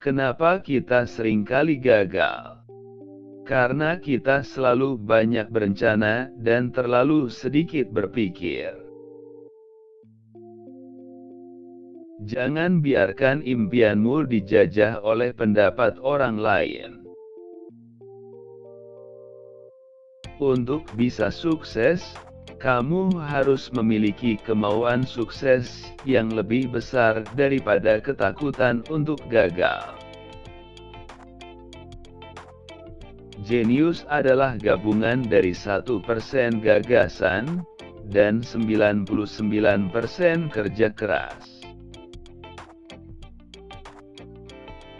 Kenapa kita seringkali gagal? Karena kita selalu banyak berencana dan terlalu sedikit berpikir. Jangan biarkan impianmu dijajah oleh pendapat orang lain. Untuk bisa sukses, kamu harus memiliki kemauan sukses yang lebih besar daripada ketakutan untuk gagal. Jenius adalah gabungan dari 1% gagasan dan 99% kerja keras.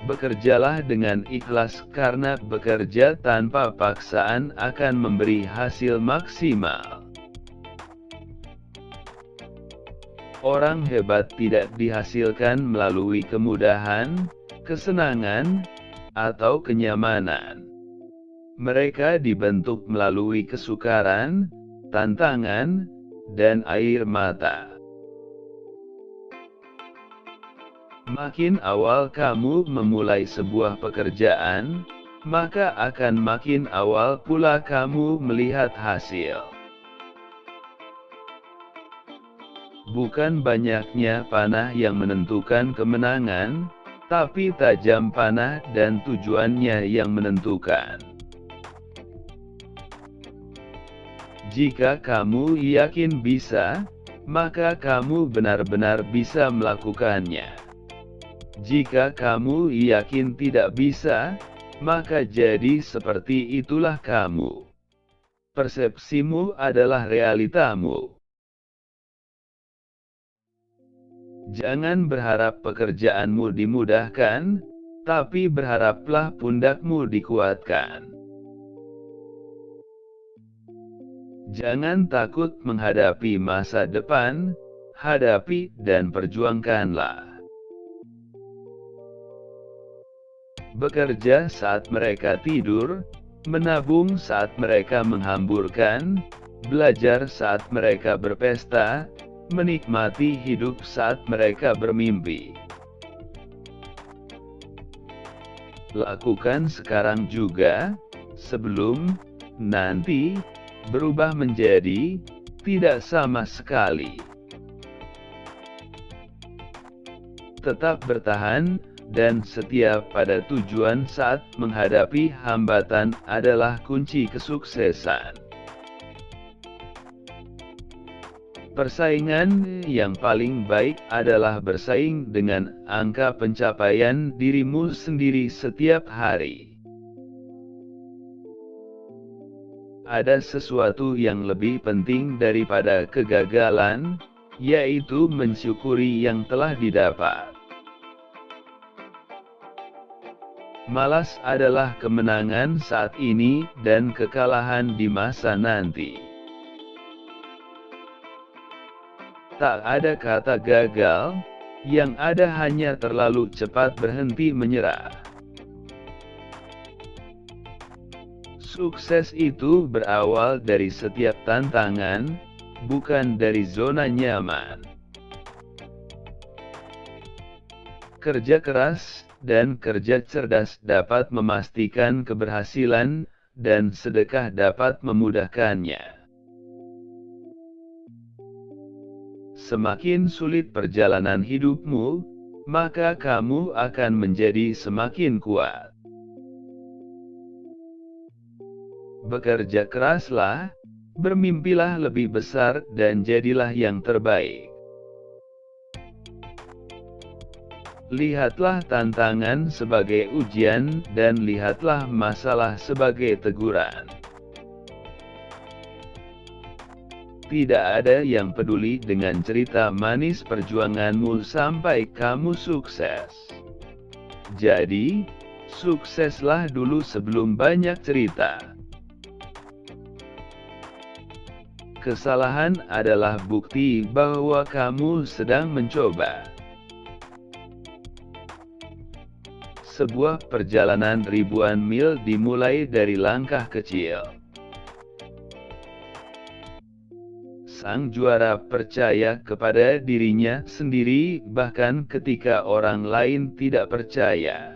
Bekerjalah dengan ikhlas karena bekerja tanpa paksaan akan memberi hasil maksimal. Orang hebat tidak dihasilkan melalui kemudahan, kesenangan, atau kenyamanan. Mereka dibentuk melalui kesukaran, tantangan, dan air mata. Makin awal kamu memulai sebuah pekerjaan, maka akan makin awal pula kamu melihat hasil. Bukan banyaknya panah yang menentukan kemenangan, tapi tajam panah dan tujuannya yang menentukan. Jika kamu yakin bisa, maka kamu benar-benar bisa melakukannya. Jika kamu yakin tidak bisa, maka jadi seperti itulah kamu. Persepsimu adalah realitamu. Jangan berharap pekerjaanmu dimudahkan, tapi berharaplah pundakmu dikuatkan. Jangan takut menghadapi masa depan, hadapi dan perjuangkanlah. Bekerja saat mereka tidur, menabung saat mereka menghamburkan, belajar saat mereka berpesta, menikmati hidup saat mereka bermimpi. Lakukan sekarang juga, sebelum nanti berubah menjadi tidak sama sekali. Tetap bertahan dan setia pada tujuan saat menghadapi hambatan adalah kunci kesuksesan. Persaingan yang paling baik adalah bersaing dengan angka pencapaian dirimu sendiri setiap hari. Ada sesuatu yang lebih penting daripada kegagalan, yaitu mensyukuri yang telah didapat. Malas adalah kemenangan saat ini dan kekalahan di masa nanti. Tak ada kata gagal, yang ada hanya terlalu cepat berhenti menyerah. Sukses itu berawal dari setiap tantangan, bukan dari zona nyaman. Kerja keras dan kerja cerdas dapat memastikan keberhasilan, dan sedekah dapat memudahkannya. Semakin sulit perjalanan hidupmu, maka kamu akan menjadi semakin kuat. Bekerja keraslah, bermimpilah lebih besar dan jadilah yang terbaik. Lihatlah tantangan sebagai ujian dan lihatlah masalah sebagai teguran. Tidak ada yang peduli dengan cerita manis perjuanganmu sampai kamu sukses. Jadi, sukseslah dulu sebelum banyak cerita. Kesalahan adalah bukti bahwa kamu sedang mencoba. Sebuah perjalanan ribuan mil dimulai dari langkah kecil. Sang juara percaya kepada dirinya sendiri bahkan ketika orang lain tidak percaya.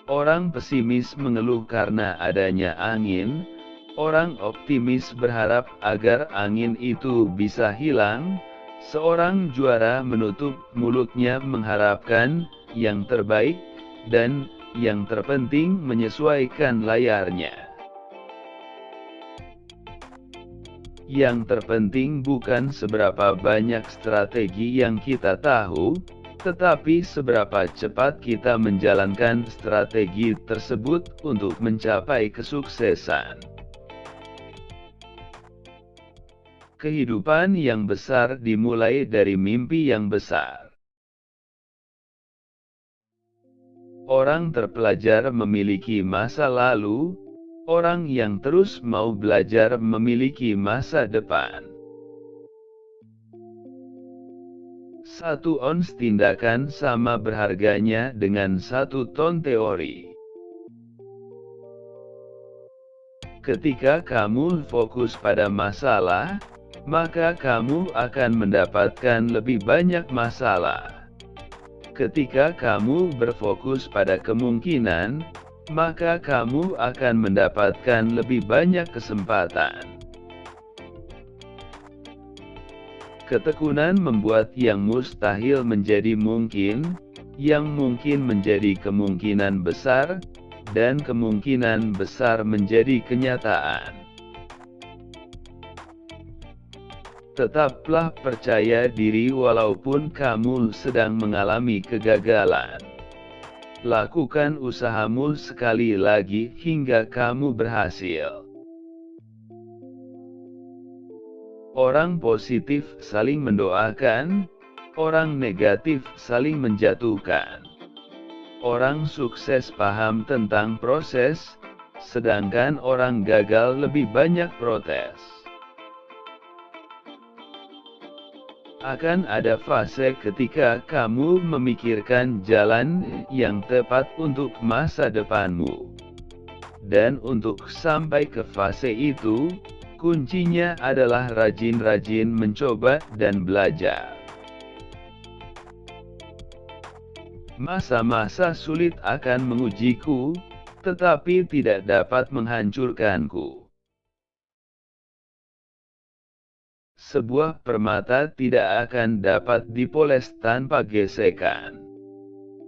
Orang pesimis mengeluh karena adanya angin, orang optimis berharap agar angin itu bisa hilang. Seorang juara menutup mulutnya mengharapkan yang terbaik, dan yang terpenting menyesuaikan layarnya. Yang terpenting bukan seberapa banyak strategi yang kita tahu, tetapi seberapa cepat kita menjalankan strategi tersebut untuk mencapai kesuksesan. Kehidupan yang besar dimulai dari mimpi yang besar. Orang terpelajar memiliki masa lalu, orang yang terus mau belajar memiliki masa depan. 1 ons tindakan sama berharganya dengan 1 ton teori. Ketika kamu fokus pada masalah, maka kamu akan mendapatkan lebih banyak masalah. Ketika kamu berfokus pada kemungkinan, maka kamu akan mendapatkan lebih banyak kesempatan. Ketekunan membuat yang mustahil menjadi mungkin, yang mungkin menjadi kemungkinan besar, dan kemungkinan besar menjadi kenyataan. Tetaplah percaya diri walaupun kamu sedang mengalami kegagalan. Lakukan usahamu sekali lagi hingga kamu berhasil. Orang positif saling mendoakan, orang negatif saling menjatuhkan. Orang sukses paham tentang proses, sedangkan orang gagal lebih banyak protes. Akan ada fase ketika kamu memikirkan jalan yang tepat untuk masa depanmu. Dan untuk sampai ke fase itu, kuncinya adalah rajin-rajin mencoba dan belajar. Masa-masa sulit akan mengujiku, tetapi tidak dapat menghancurkanku. Sebuah permata tidak akan dapat dipoles tanpa gesekan.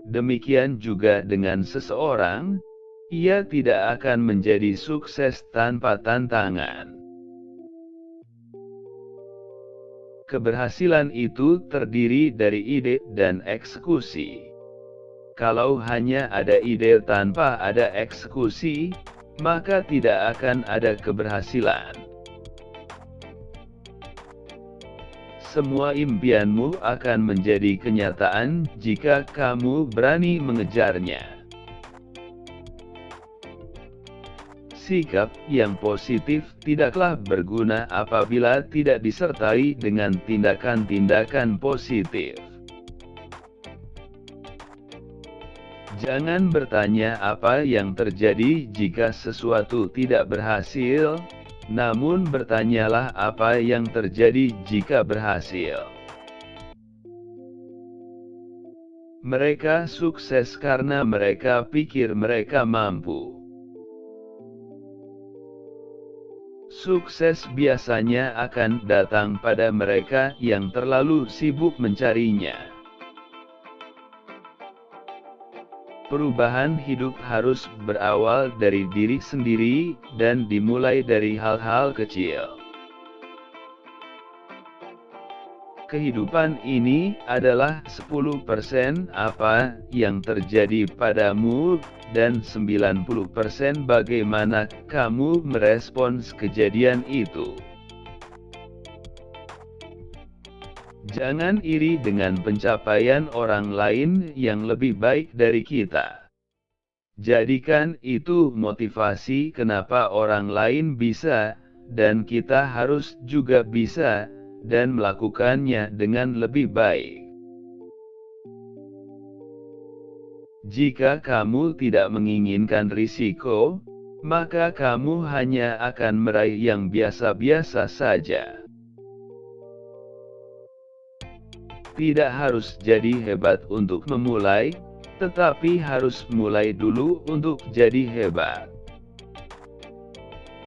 Demikian juga dengan seseorang, ia tidak akan menjadi sukses tanpa tantangan. Keberhasilan itu terdiri dari ide dan eksekusi. Kalau hanya ada ide tanpa ada eksekusi, maka tidak akan ada keberhasilan. Semua impianmu akan menjadi kenyataan jika kamu berani mengejarnya. Sikap yang positif tidaklah berguna apabila tidak disertai dengan tindakan-tindakan positif. Jangan bertanya apa yang terjadi jika sesuatu tidak berhasil, namun bertanyalah apa yang terjadi jika berhasil. Mereka sukses karena mereka pikir mereka mampu. Sukses biasanya akan datang pada mereka yang terlalu sibuk mencarinya. Perubahan hidup harus berawal dari diri sendiri dan dimulai dari hal-hal kecil. Kehidupan ini adalah 10% apa yang terjadi padamu, dan 90% bagaimana kamu merespons kejadian itu. Jangan iri dengan pencapaian orang lain yang lebih baik dari kita. Jadikan itu motivasi kenapa orang lain bisa, dan kita harus juga bisa, dan melakukannya dengan lebih baik. Jika kamu tidak menginginkan risiko, maka kamu hanya akan meraih yang biasa-biasa saja. Tidak harus jadi hebat untuk memulai, Tetapi harus mulai dulu untuk jadi hebat.